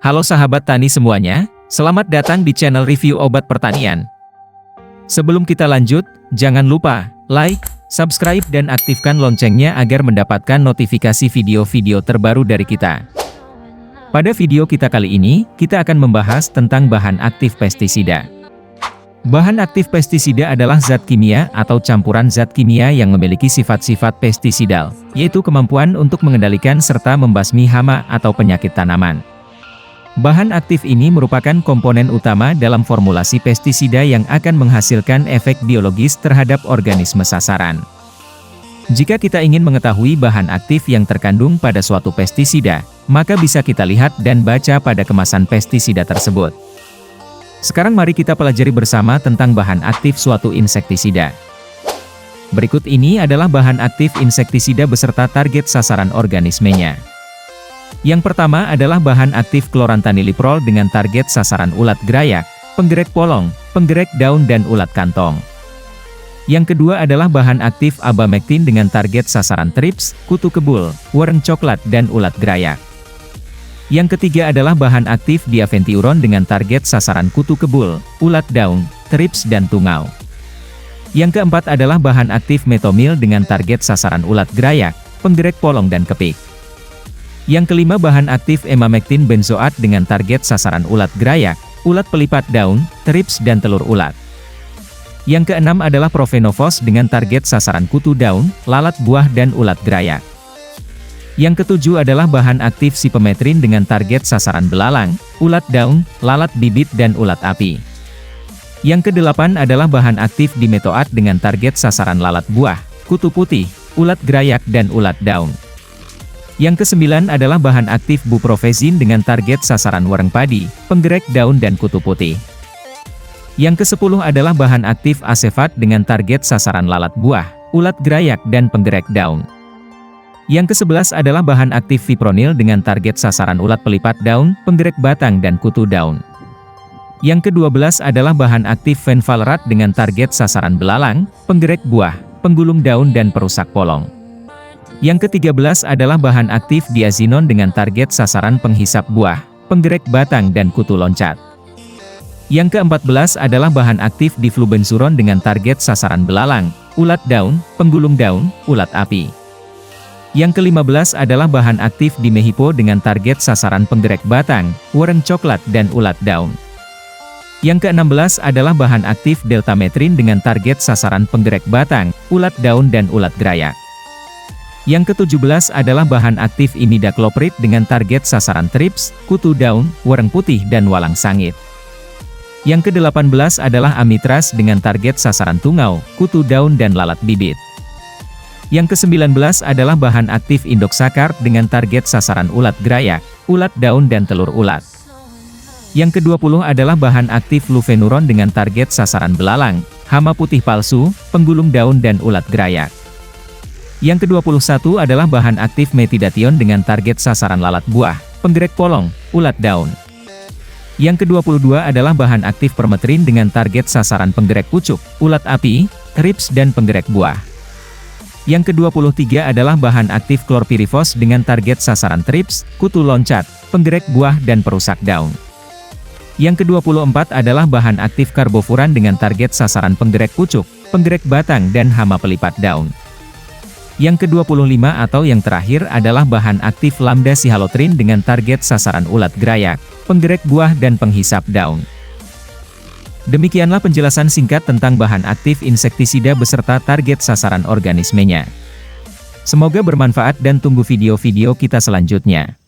Halo sahabat tani semuanya, selamat datang di channel review obat pertanian. Sebelum kita lanjut, jangan lupa like, subscribe dan aktifkan loncengnya agar mendapatkan notifikasi video-video terbaru dari kita. Pada video kita kali ini, kita akan membahas tentang bahan aktif pestisida. Bahan aktif pestisida adalah zat kimia atau campuran zat kimia yang memiliki sifat-sifat pestisidal, yaitu kemampuan untuk mengendalikan serta membasmi hama atau penyakit tanaman. Bahan aktif ini merupakan komponen utama dalam formulasi pestisida yang akan menghasilkan efek biologis terhadap organisme sasaran. Jika kita ingin mengetahui bahan aktif yang terkandung pada suatu pestisida, maka bisa kita lihat dan baca pada kemasan pestisida tersebut. Sekarang mari kita pelajari bersama tentang bahan aktif suatu insektisida. Berikut ini adalah bahan aktif insektisida beserta target sasaran organismenya. Yang pertama adalah bahan aktif klorantaniliprol dengan target sasaran ulat gerayak, penggerek polong, penggerek daun dan ulat kantong. Yang kedua adalah bahan aktif abamektin dengan target sasaran trips, kutu kebul, wereng coklat dan ulat gerayak. Yang ketiga adalah bahan aktif diaventiuron dengan target sasaran kutu kebul, ulat daun, trips dan tungau. Yang keempat adalah bahan aktif metomil dengan target sasaran ulat gerayak, penggerek polong dan kepik. Yang kelima bahan aktif emamektin benzoat dengan target sasaran ulat gerayak, ulat pelipat daun, trips dan telur ulat. Yang keenam adalah profenofos dengan target sasaran kutu daun, lalat buah dan ulat gerayak. Yang ketujuh adalah bahan aktif sipemetrin dengan target sasaran belalang, ulat daun, lalat bibit dan ulat api. Yang kedelapan adalah bahan aktif dimetoat dengan target sasaran lalat buah, kutu putih, ulat gerayak dan ulat daun. Yang kesembilan adalah bahan aktif buprofezin dengan target sasaran wereng padi, penggerek daun dan kutu putih. Yang kesepuluh adalah bahan aktif asefat dengan target sasaran lalat buah, ulat gerayak dan penggerek daun. Yang kesebelas adalah bahan aktif fipronil dengan target sasaran ulat pelipat daun, penggerek batang dan kutu daun. Yang kedua belas adalah bahan aktif fenvalerate dengan target sasaran belalang, penggerek buah, penggulung daun dan perusak polong. Yang ke-13 adalah bahan aktif diazinon dengan target sasaran penghisap buah, penggerek batang dan kutu loncat. Yang ke-14 adalah bahan aktif diflubenzuron dengan target sasaran belalang, ulat daun, penggulung daun, ulat api. Yang ke-15 adalah bahan aktif dimehipo dengan target sasaran penggerek batang, wereng coklat dan ulat daun. Yang ke-16 adalah bahan aktif deltametrin dengan target sasaran penggerek batang, ulat daun dan ulat gerayak. Yang ke-17 adalah bahan aktif imidakloprid dengan target sasaran trips, kutu daun, wereng putih dan walang sangit. Yang ke-18 adalah amitraz dengan target sasaran tungau, kutu daun dan lalat bibit. Yang ke-19 adalah bahan aktif indoksakar dengan target sasaran ulat gerayak, ulat daun dan telur ulat. Yang ke-20 adalah bahan aktif lufenuron dengan target sasaran belalang, hama putih palsu, penggulung daun dan ulat gerayak. Yang ke-21 adalah bahan aktif metidation dengan target sasaran lalat buah, penggerek polong, ulat daun. Yang ke-22 adalah bahan aktif permetrin dengan target sasaran penggerek pucuk, ulat api, trips dan penggerek buah. Yang ke-23 adalah bahan aktif klorpirifos dengan target sasaran trips, kutu loncat, penggerek buah dan perusak daun. Yang ke-24 adalah bahan aktif karbofuran dengan target sasaran penggerek pucuk, penggerek batang dan hama pelipat daun. Yang ke-25 atau yang terakhir adalah bahan aktif lambda sihalotrin dengan target sasaran ulat gerayak, penggerek buah dan penghisap daun. Demikianlah penjelasan singkat tentang bahan aktif insektisida beserta target sasaran organismenya. Semoga bermanfaat dan tunggu video-video kita selanjutnya.